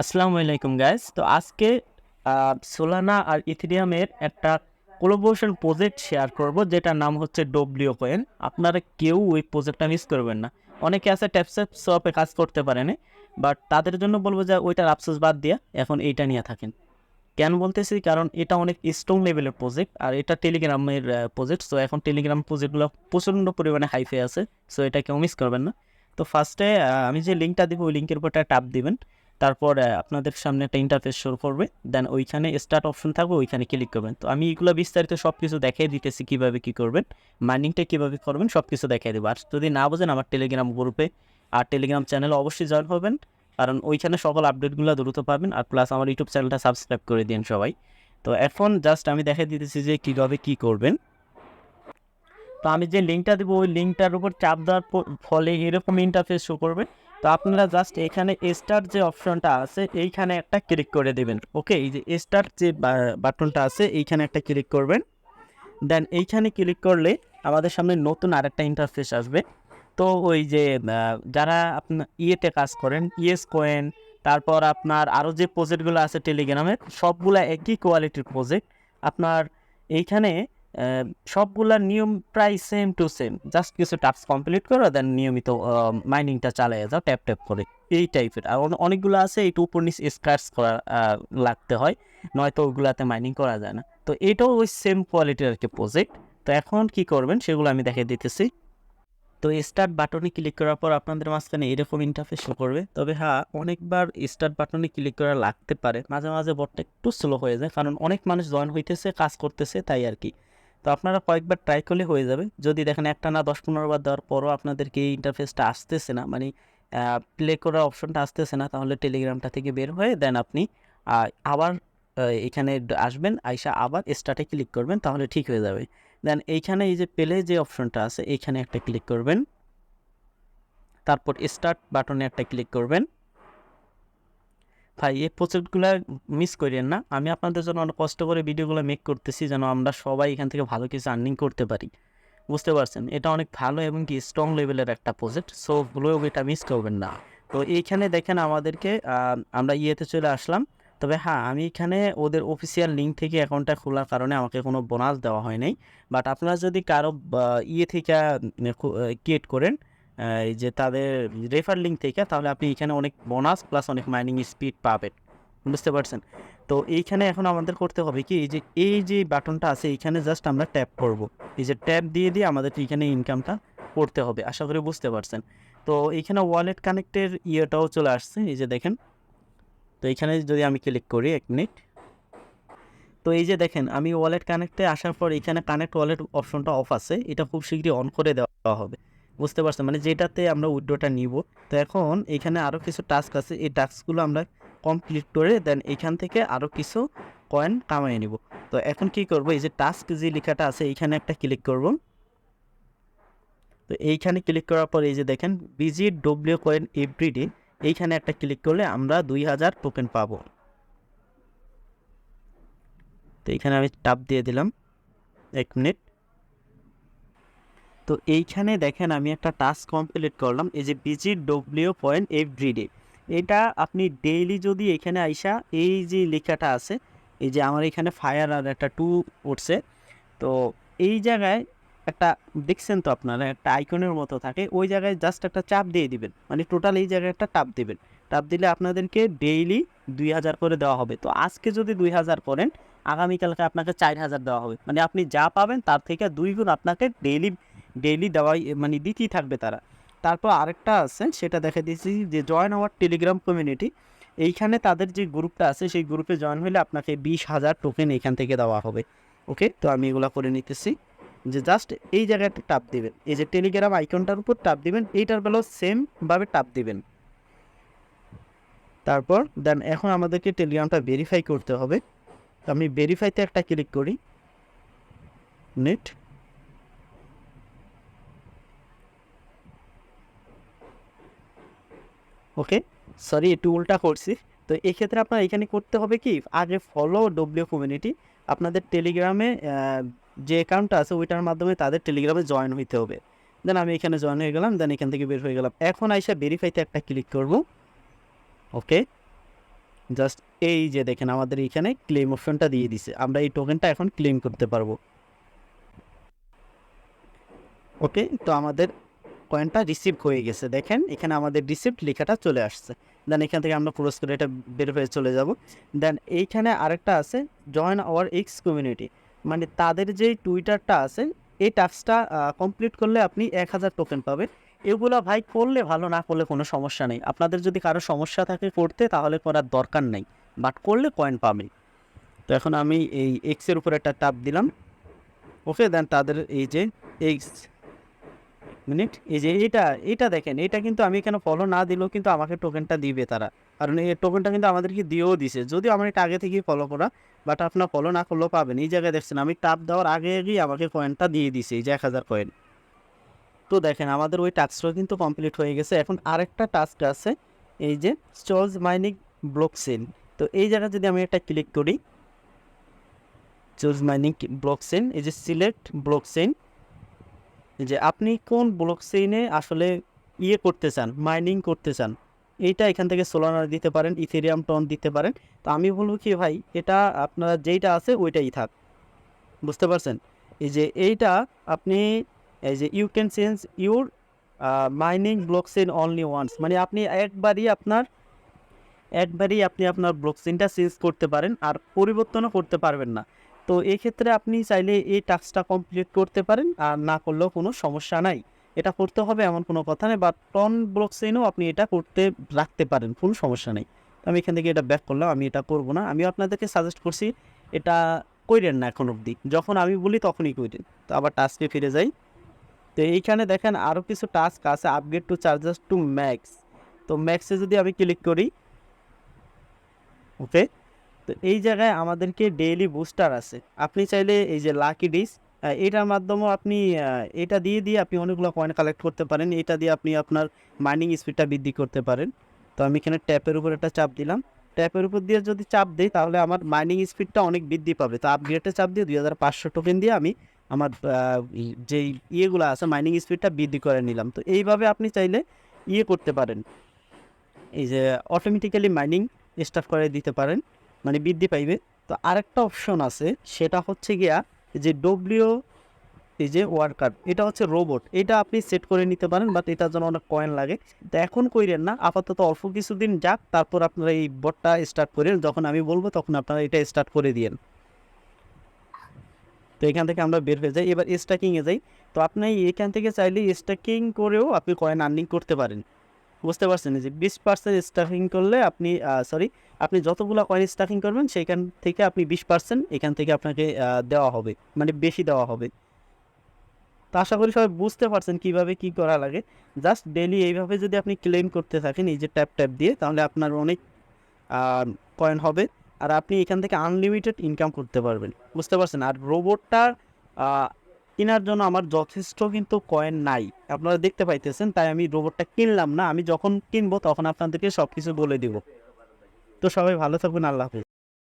আসসালামু আলাইকুম গাইস। তো আজকে সোলানা আর ইথেরিয়ামের একটা কোলাবোরেশন প্রজেক্ট শেয়ার করব, যেটার নাম হচ্ছে ডব্লিউ কয়েন। আপনারা কেউ ওই প্রজেক্টটা মিস করবেন না। অনেকে আছে ট্যাপসেপ সোয়াপে কাজ করতে পারে না, বাট তাদের জন্য বলবো যে ওইটার আফসোস বাদ দিয়া এখন এইটা নিয়ে থাকেন। কেন বলতেছি, কারণ এটা অনেক স্ট্রং লেভেলের প্রজেক্ট আর এটা টেলিগ্রামের প্রজেক্ট। সো এখন টেলিগ্রাম প্রজেক্টগুলো প্রচণ্ড পরিমাণে হাইফে আছে। সো এটা কেউ মিস করবেন না। তো ফার্স্টে আমি যে লিঙ্কটা দিব ওই লিঙ্কের উপর টাপ দিবেন। তারপর আপনাদের সামনে একটা ইন্টারফেস শো করবে। দেন ওইখানে স্টার্ট অপশন থাকবে, ওইখানে ক্লিক করবেন। তো আমি এগুলো বিস্তারিত সব কিছু দেখিয়ে দিতেছি, কীভাবে কী করবেন, মাইনিংটা কীভাবে করবেন, সব কিছু দেখিয়ে দেবো। আর যদি না বোঝেন, আমার টেলিগ্রাম গ্রুপে আর টেলিগ্রাম চ্যানেলে অবশ্যই জয়েন হবেন, কারণ ওইখানে সকল আপডেটগুলো দ্রুত পাবেন। আর প্লাস আমার ইউটিউব চ্যানেলটা সাবস্ক্রাইব করে দিন সবাই। তো এখন জাস্ট আমি দেখাই দিতেছি যে কীভাবে কী করবেন। তো আমি যে লিঙ্কটা দেবো ওই লিঙ্কটার উপর চাপ দেওয়ার ফলে এরকম ইন্টারফেস শো করবে। তো আপনারা জাস্ট এখানে স্টার্ট যে অপশনটা আছে এইখানে একটা ক্লিক করে দেবেন। ওকে, এই যে স্টার্ট যে বাটনটা আছে এইখানে একটা ক্লিক করবেন। দেন এইখানে ক্লিক করলে আমাদের সামনে নতুন আরেকটা ইন্টারফেস আসবে। তো ওই যে যারা আপনার ইয়েতে কাজ করেন, ইয়েস কয়েন, তারপর আপনার আরও যে প্রজেক্টগুলো আছে টেলিগ্রামের, সবগুলা একই কোয়ালিটির প্রজেক্ট। আপনার এইখানে সবগুলার নিয়ম প্রায় সেম টু সেম। জাস্ট কিছু টাস্ক কমপ্লিট করো, দেন নিয়মিত মাইনিংটা চালিয়ে যাও ট্যাপ ট্যাপ করে, এই টাইপের। আর অনেকগুলো আছে একটু উপর নিচ স্ক্র্যাচ করা লাগতে হয়, নয়তো ওগুলাতে মাইনিং করা যায় না। তো এটাও ওই সেম কোয়ালিটির আর কি প্রজেক্ট। তো এখন কি করবেন সেগুলো আমি দেখিয়ে দিতেছি। তো স্টার্ট বাটনে ক্লিক করার পর আপনাদের মাঝখানে এরকম ইন্টারফেস শো করবে। তবে হ্যাঁ, অনেকবার স্টার্ট বাটনে ক্লিক করা লাগতে পারে, মাঝে মাঝে বটটা একটু স্লো হয়ে যায়, কারণ অনেক মানুষ জয়েন হইতেছে, কাজ করতেছে, তাই আর কি। তো আপনারা কয়েকবার ট্রাই করলে হয়ে যাবে। যদি দেখেন একটা না 10-15 বার দেওয়ার পরও আপনাদেরকে এই ইন্টারফেসটা আসতেছে না, মানে প্লে করার অপশনটা আসতেছে না, তাহলে টেলিগ্রামটা থেকে বের হয়ে দেন আপনি আবার এখানে আসবেন, আইসা আবার স্টার্টে ক্লিক করবেন, তাহলে ঠিক হয়ে যাবে। দেন এইখানে এই যে পেলে যে অপশনটা আছে এইখানে একটা ক্লিক করবেন, তারপর স্টার্ট বাটনে একটা ক্লিক করবেন। ভাই, এই প্রজেক্টগুলো মিস করেন না। আমি আপনাদের জন্য অনেক কষ্ট করে ভিডিওগুলো মেক করতেছি, যেন আমরা সবাই এখান থেকে ভালো কিছু আর্নিং করতে পারি। বুঝতে পারছেন, এটা অনেক ভালো এবং কি স্ট্রং লেভেলের একটা প্রজেক্ট। সো ভুলেও এটা মিস করবেন না। তো এইখানে দেখেন আমাদেরকে আমরা ইয়েতে চলে আসলাম। তবে হ্যাঁ, আমি এখানে ওদের অফিসিয়াল লিঙ্ক থেকে অ্যাকাউন্টটা খোলার কারণে আমাকে কোনো বোনাস দেওয়া হয় নাই। বাট আপনারা যদি কারো ইয়ে থেকে ক্রিয়েট করেন, এই যে তাদের রেফার লিঙ্ক থেকে, তাহলে আপনি এখানে অনেক বোনাস প্লাস অনেক মাইনিং স্পিড পাবেন। বুঝতে পারছেন? তো এইখানে এখন আমাদের করতে হবে কি, এই যে বাটনটা আছে এইখানে জাস্ট আমরা ট্যাপ করব। এই যে ট্যাপ দিয়ে দিয়ে আমাদের এইখানে ইনকামটা করতে হবে। আশা করি বুঝতে পারছেন। তো এইখানে ওয়ালেট কানেক্টের ইয়েটাও চলে আসছে, এই যে দেখেন। তো এইখানে যদি আমি ক্লিক করি, 1 মিনিট। তো এই যে দেখেন, আমি ওয়ালেট কানেক্টে আসার পর এখানে কানেক্ট ওয়ালেট অপশনটা অফ আছে, এটা খুব শীঘ্রই অন করে দেওয়া হবে। বুঝতে পারছেন, মানে যেটাতে আমরা উইথড্রটা নিব। তো এখন এখানে আরও কিছু টাস্ক আছে, এই টাস্কগুলো আমরা কমপ্লিট করে দেন এখান থেকে আরও কিছু কয়েন কামাই নিব। তো এখন কি করব, এই যে টাস্ক যে লেখাটা আছে এইখানে একটা ক্লিক করব। তো এইখানে ক্লিক করার পর এই যে দেখেন ভিজিট ডব্লিউ কয়েন এভরিডে, এইখানে একটা ক্লিক করলে আমরা 2000 টোকেন পাবো। তো এইখানে আমি টাপ দিয়ে দিলাম, 1 মিনিট। তো এইখানে দেখেন আমি একটা টাস্ক কমপ্লিট করলাম, এই যে ভিজিট ডব্লিউ পয়েন্ট এভরিডে। এটা আপনি ডেইলি যদি এখানে আইসা এই যে লেখাটা আছে, এই যে আমার এখানে ফায়ার আর একটা টু উঠছে, তো এই জায়গায় একটা দেখছেন তো আপনারা একটা আইকনের মতো থাকে, ওই জায়গায় জাস্ট একটা চাপ দিয়ে দিবেন, মানে টোটাল এই জায়গায় একটা টাপ দিবেন। টাপ দিলে আপনাদেরকে ডেইলি 2000 করে দেওয়া হবে। তো আজকে যদি 2000 করেন, আগামীকালকে আপনাকে 4000 দেওয়া হবে। মানে আপনি যা পাবেন তার থেকে 2 গুণ আপনাকে ডেইলি ডেইলি দেওয়াই, মানে দিতেই থাকবে তারা। তারপর আরেকটা আছে, সেটা দেখে দিয়েছি যে জয়েন আওয়ার টেলিগ্রাম কমিউনিটি। এইখানে তাদের যে গ্রুপটা আছে সেই গ্রুপে জয়েন হলে আপনাকে 20,000 টোকেন এখান থেকে দেওয়া হবে। ওকে, তো আমি এগুলো করে নিতেছি। যে জাস্ট এই জায়গাটা টাপ দিবেন, এই যে টেলিগ্রাম আইকনটার উপর টাপ দিবেন, এইটার বেলাও সেমভাবে টাপ দিবেন। তারপর দেন এখন আমাদেরকে টেলিগ্রামটা ভেরিফাই করতে হবে। তো আমি ভেরিফাইতে একটা ক্লিক করি, নেট। ওকে, সরি একটু উল্টা করছি। তো এক্ষেত্রে আপনার এখানে করতে হবে কি, আগে ফলো ডব্লিউ কমিউনিটি। আপনাদের টেলিগ্রামে যে অ্যাকাউন্টটা আছে ওইটার মাধ্যমে তাদের টেলিগ্রামে জয়েন হইতে হবে। দেন আমি এখানে জয়েন হয়ে গেলাম, দেন এখান থেকে বের হয়ে গেলাম। এখন আইসা ভেরিফাইতে একটা ক্লিক করব। ওকে, জাস্ট এই যে দেখেন আমাদের এখানে ক্লেম অপশনটা দিয়ে দিছে, আমরা এই টোকেনটা এখন ক্লেম করতে পারবো। ওকে, তো আমাদের কয়েনটা রিসিভ হয়ে গেছে, দেখেন এখানে আমাদের রিসিপ্ট লেখাটা চলে আসছে। দেন এখান থেকে আমরা ক্লোজ করে এটা বের হয়ে চলে যাব। দেন এইখানে আরেকটা আছে জয়েন আওয়ার এক্স কমিউনিটি, মানে তাদের যে টুইটারটা আছে এই টাস্কটা কমপ্লিট করলে আপনি 1000 টোকেন পাবেন। এগুলো ভাই করলে ভালো, না করলে কোনো সমস্যা নেই। আপনাদের যদি কারো সমস্যা থাকে করতে, তাহলে করার দরকার নেই, বাট করলে কয়েন পাবেন। তো এখন আমি এই এক্সের উপর একটা টাপ দিলাম। ওকে, দেন তাদের এই যে এক্স মিনিট, এই যে এটা দেখেন, এটা কিন্তু আমি এখানে ফলো না দিলেও কিন্তু আমাকে টোকেনটা দিবে তারা, কারণ এই টোকেনটা কিন্তু আমাদেরকে দিয়েও দিছে, যদিও আমার এটা আগে থেকেই ফলো করা, বাট আপনার ফলো না করলেও পাবেন। এই জায়গায় দেখছেন আমি টাপ দেওয়ার আগে আগেই আমাকে কয়েনটা দিয়ে দিছে, এই যে 1000 কয়েন। তো দেখেন আমাদের ওই টাস্কটাও কিন্তু কমপ্লিট হয়ে গেছে। এখন আরেকটা টাস্ক আছে, এই যে চোজ মাইনিং ব্লকচেইন। তো এই জায়গায় যদি আমি একটা ক্লিক করি, চুজ মাইনিং ব্লকচেইন, এই যে সিলেক্ট ব্লকচেইন, যে আপনি কোন ব্লকচেইনে আসলে করতে চান, মাইনিং করতে চান, এইটা এখান থেকে সোলানা দিতে পারেন, ইথেরিয়াম টন দিতে পারেন। তো আমি বলবো কি ভাই, এটা আপনারা যেইটা আছে ওইটাই থাক, বুঝতে পারছেন? এই যে এইটা আপনি, এই যে you can change your mining blockchain only once, মানে আপনি একবারই আপনি আপনার ব্লকচেইনটা চেঞ্জ করতে পারেন, আর পরিবর্তনও করতে পারবেন না। তো এই ক্ষেত্রে আপনি চাইলে এই টাস্কটা কমপ্লিট করতে পারেন, আর না করলেও কোনো সমস্যা নাই। এটা করতে হবে এমন কোনো কথা নেই, বা টন ব্লকচেইনও আপনি এটা করতে রাখতে পারেন, কোনো সমস্যা নেই। তো আমি এখান থেকে এটা ব্যাক করলাম, আমি এটা করব না। আমিও আপনাদেরকে সাজেস্ট করছি এটা কইরেন না এখন অবধি, যখন আমি বলি তখনই কইরেন। তো আবার টাস্কে ফিরে যাই। তো এইখানে দেখেন আরও কিছু টাস্ক আছে, upgrade to chargers to max. তো ম্যাক্সে যদি আমি ক্লিক করি, ওকে, তো এই জায়গায় আমাদেরকে ডেইলি বুস্টার আছে। আপনি চাইলে এই যে লাকি ডিস, এটার মাধ্যমেও আপনি এটা দিয়ে আপনি অনেকগুলো কয়েন কালেক্ট করতে পারেন। এটা দিয়ে আপনি আপনার মাইনিং স্পিডটা বৃদ্ধি করতে পারেন। তো আমি এখানে ট্যাপের উপর একটা চাপ দিলাম, ট্যাপের উপর দিয়ে যদি চাপ দিই তাহলে আমার মাইনিং স্পিডটা অনেক বৃদ্ধি পাবে। তো আপগ্রেডে চাপ দিয়ে 2500 টোকেন দিয়ে আমি আমার যেই ইয়েগুলো আছে মাইনিং স্পিডটা বৃদ্ধি করে নিলাম। তো এইভাবে আপনি চাইলে করতে পারেন, এই যে অটোমেটিক্যালি মাইনিং স্টার্ট করে দিতে পারেন, মানে বৃদ্ধি পাইবে। তো আরেকটা অপশন আছে, সেটা হচ্ছে গিয়া যে ডব্লিউ, এই যে ওয়ার্কার, এটা হচ্ছে রোবট, এটা আপনি সেট করে নিতে পারেন, বাট এটার জন্য অনেক কয়েন লাগে। তো এখন কইরেন না, আপাতত অল্প কিছুদিন যাক, তারপর আপনারা এই বটটা স্টার্ট করেন, যখন আমি বলবো তখন আপনারা এটা স্টার্ট করে দিয়েন। তো এখান থেকে আমরা বের হয়ে যাই, এবার স্ট্যাকিংয়ে যাই। তো আপনি এখান থেকে চাইলে স্ট্যাকিং করেও আপনি কয়েন আর্নিং করতে পারেন, বুঝতে পারছেন? যে 20% স্টাফিং করলে আপনি আপনি যতগুলো কয়েন স্টাফিং করবেন সেইখান থেকে আপনি 20% এখান থেকে আপনাকে দেওয়া হবে, মানে বেশি দেওয়া হবে। তো আশা করি সবাই বুঝতে পারছেন কিভাবে কি করা লাগে। জাস্ট ডেলি এইভাবে যদি আপনি ক্লেম করতে থাকেন এই যে ট্যাপ ট্যাপ দিয়ে, তাহলে আপনার অনেক কয়েন হবে, আর আপনি এখান থেকে আনলিমিটেড ইনকাম করতে পারবেন, বুঝতে পারছেন? আর রোবটটা কেনার জন্য আমার যথেষ্ট কিন্তু কয়েন নাই, আপনারা দেখতে পাইতেছেন, তাই আমি রোবটটা কিনলাম না। আমি যখন কিনবো তখন আপনাদেরকে সব কিছু বলে দিব। তো সবাই ভালো থাকবেন, আল্লাহ হাফেজ।